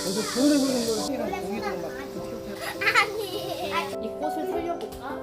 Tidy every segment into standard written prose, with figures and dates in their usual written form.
그래서 겨울에 보는 걸 뛰는 공기도 막 이 꽃을 살려볼까?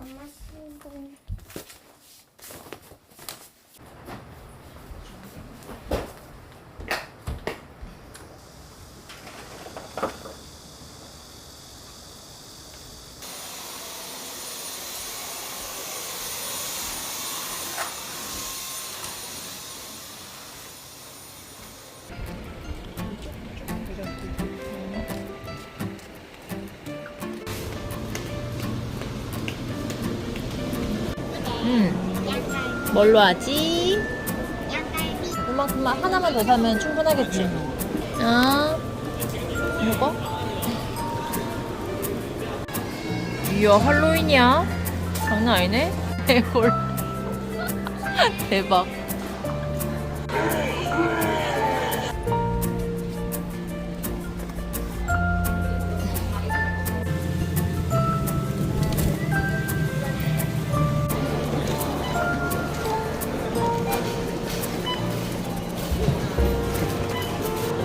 엄마 신분. 뭘로 하지? 양갈비. 그만큼만 하나만 더 사면 충분하겠지. 이거? 이야, 할로윈이야? 장난 아니네? 대골. 대박.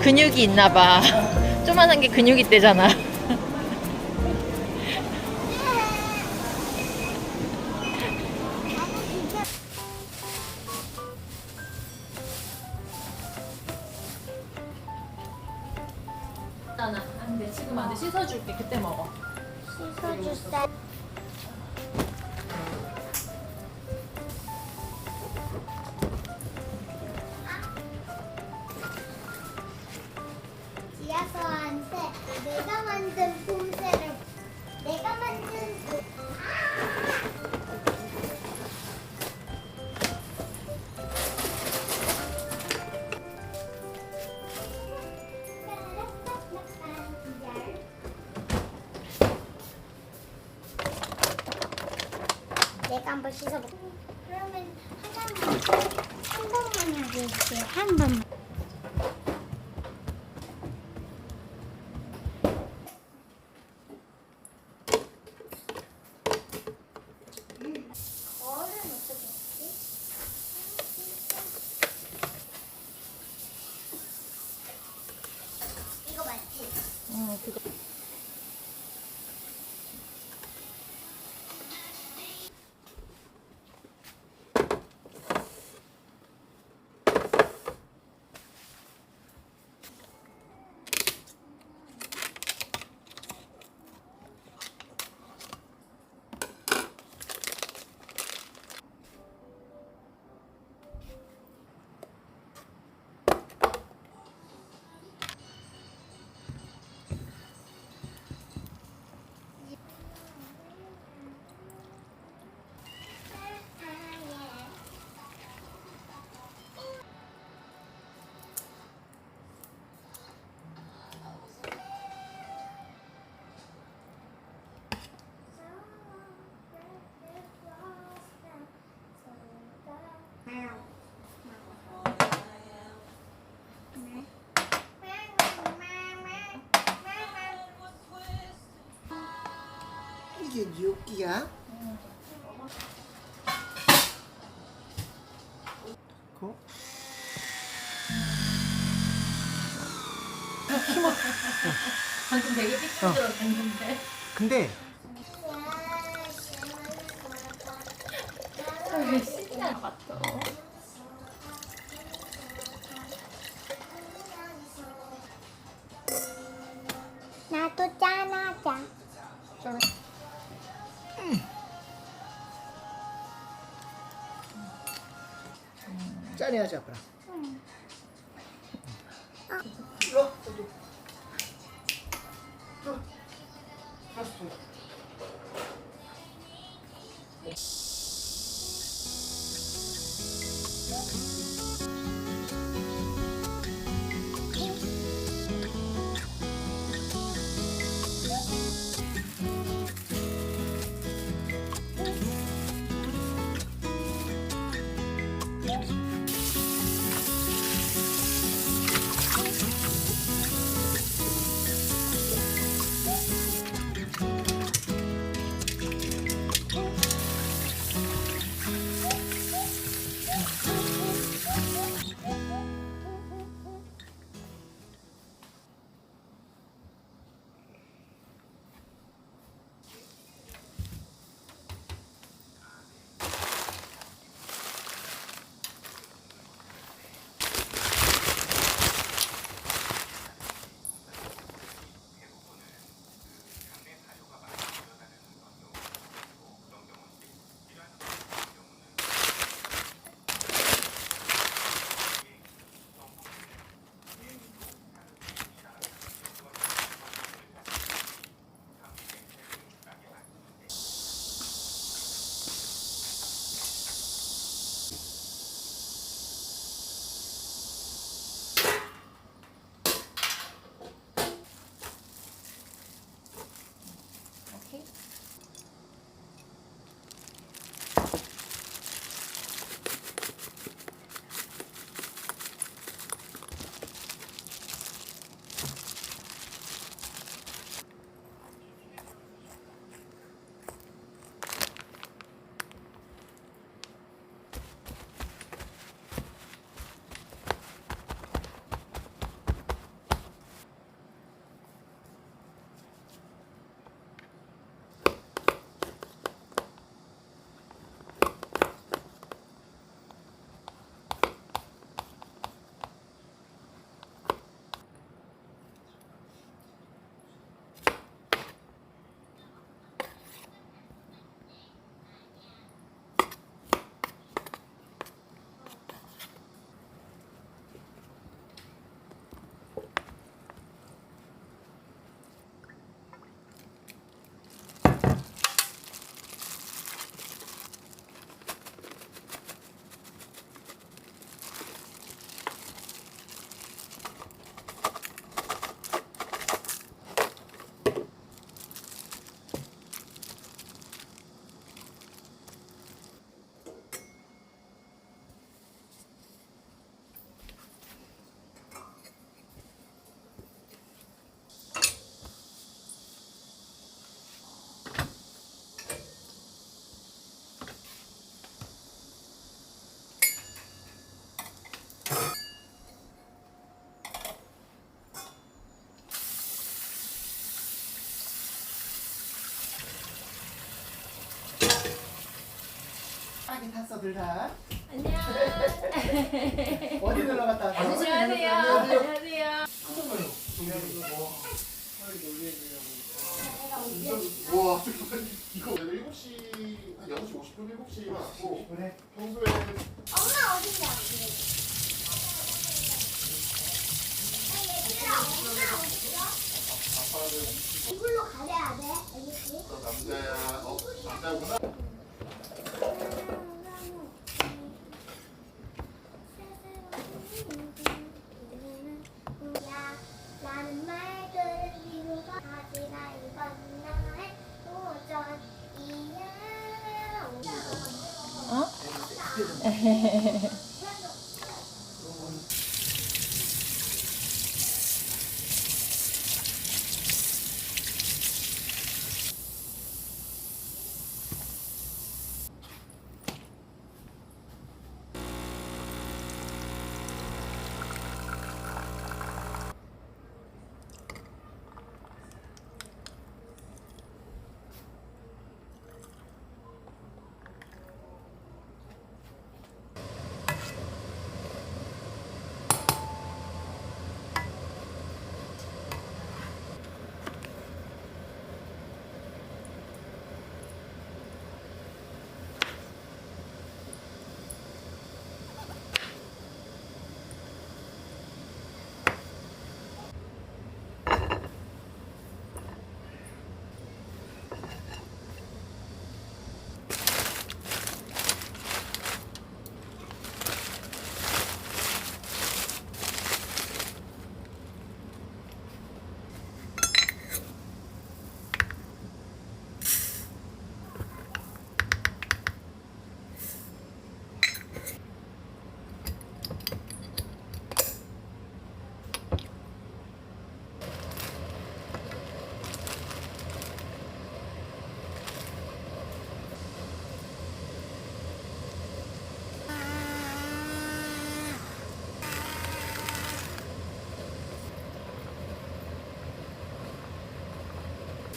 근육이 있나봐. 조만한 게 근육 있대잖아. 안 돼, 지금 안 돼. 씻어줄게. 그때 먹어. 씻어주세요. 지아서한테 내가 만든 폼새를 내가 만든 내가 한번 씻어볼게. 그러면 한 번만 해줄게요. 한 번만. 거울은 어떻게 했지? 이거 맞지? 그거. 이게 gnocchi야? 그? 방금 되게 삐뚤어졌는데. 근데 왜 신기한 것 같아. 나도 짠하자. 짠해야지 아빠랑. 하긴 탔어 둘 다. 안녕. 어디 놀러 갔다 왔어? 안녕하세요. 안녕하세요. 와, 이거 7시, 한 6시 50분, 7시에 일어났고, 그래. 평소에 엄마 어디냐? 얘들아, 엄마 어딨어? 이걸로 가려야 돼. 알겠지? 남자야, 남자구나. 라는 말들을 이루고 하지라 이건 나의 도전이야.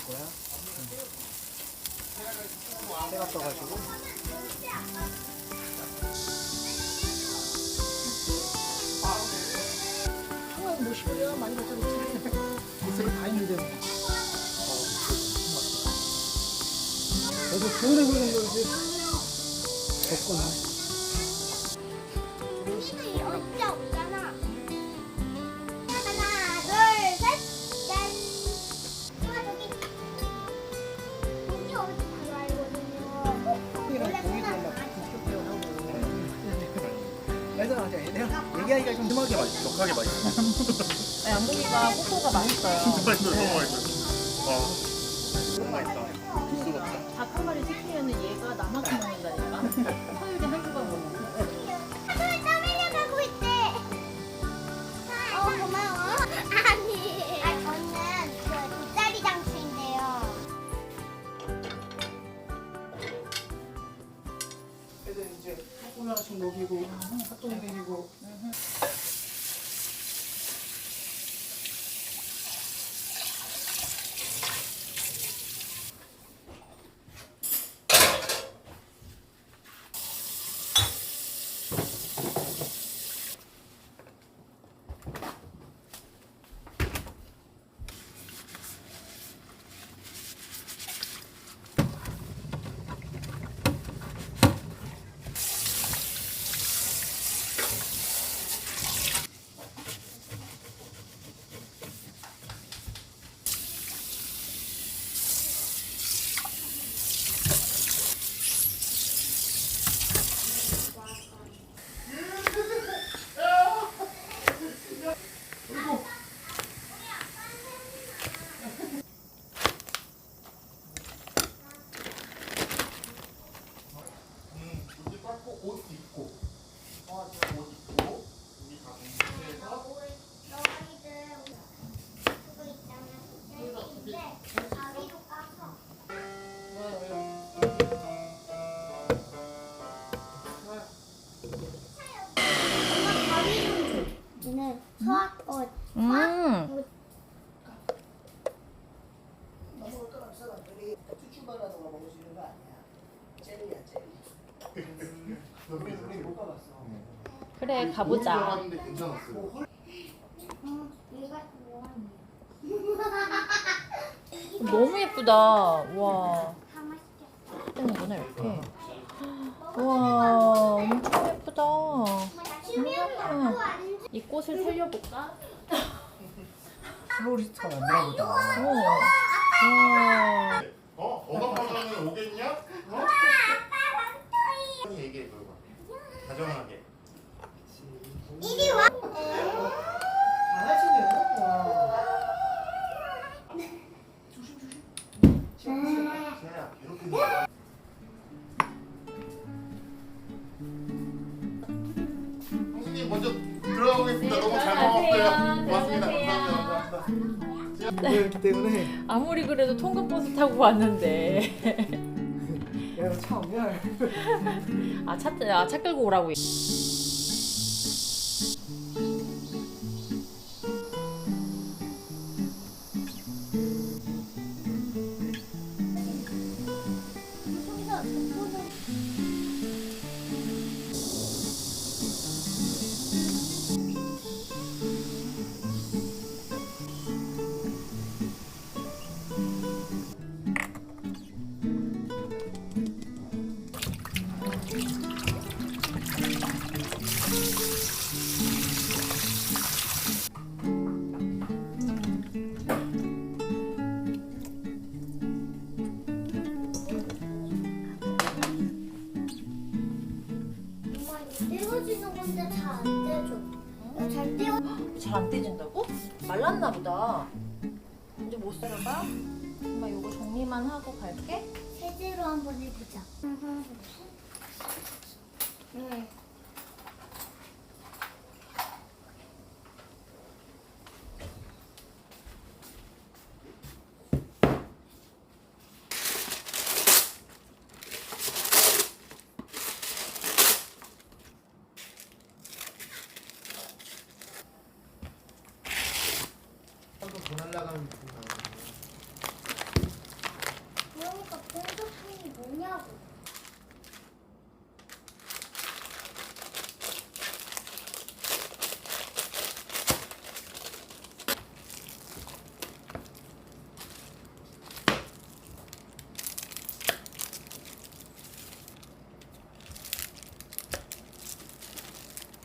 거야? 때가 떠가지고. 뭐 10분이야 많이 갔잖아. 목소리 다 있는데. 너도 겨울에 보는 거지. 덥구나. 우리는 언제 없잖아. 하나, 둘, 셋, 짠. 저기 고기 어디 다 알거든요. 고기랑 원래 고기도 손안 막 나. 얘들아, 얘네가 얘기하기가 좀 심하게 맛있어, 격하게 맛있어. 양고기가 코코가 맛있어요. 진짜 맛있어, 너무 맛있어. 너무 맛있다. 비싸 같다. 닭 한 마리 시키면 얘가 나만큼 먹는다니까. 서율이 한 조각 먹는 거. 하늘 떠밀려 가고 있대. 고마워. 아니. 저는 그 돗자리 장수인데요. 애들 이제 조금 하나씩 먹이고 핫도그 먹이고. 여기 닦고 옷 입고, 청아지랑 옷 입고, 우리 가공실에서 너희들 그거 있잖아. 근데 가위로 까서. 엄마 가위 좀 줘. 얘는 수학옷. 먹을 거랑 사람들이 추출바라는 거 먹을 수 있는 거 아니야. 젤리야 젤리. 그래 가보자. 들어갔는데 괜찮았어요. 얘가 뭐하니? 너무 예쁘다. 와. 다 맛있겠다. 되는구나 이렇게. 와 엄청 예쁘다. 이 꽃을 살려볼까? 플로리스트가 만들어 보다. 와. 엄마 버전은 오겠냐? 얘기해 봐. 다정하게. 이리 와. 강아지는 와. 세야 괴롭히는 형님 먼저 들어가보겠습니다. 너무 잘 먹었어요. 고맙습니다. 감사합니다. 그렇기 때문에 아무리 그래도 통근버스 타고 왔는데. 야 이거 처음이야. 차 끌고 오라고. 엄마 이거 떼어지는 건데 잘 안 떼줘. 잘 떼어. 잘 안 떼진다고? 말랐나 보다. 이제 못 쓸어봐. 엄마 요거 정리만 하고 갈게. 세제로 한번 해보자. 응. 한번 더 날라가는 느낌 나요. 그러니까 공소품이 뭐냐고.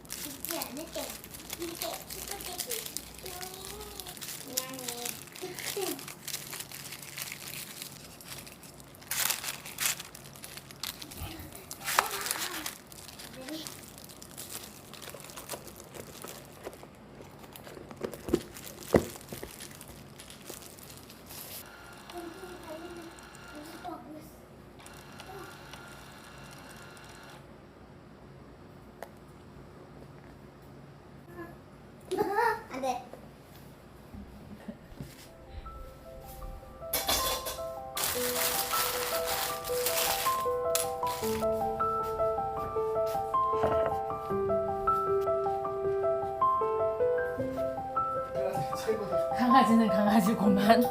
듣지 않을게. 이게 시끄럽게. 미안해. 안 돼. 최고다. 강아지는 강아지고만.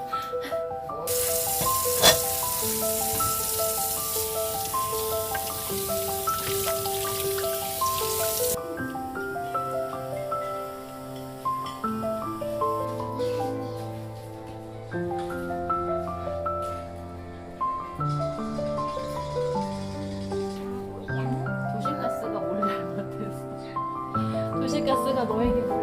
도시가스가 뭘 잘못했어? 도시가스가 너에게 뭘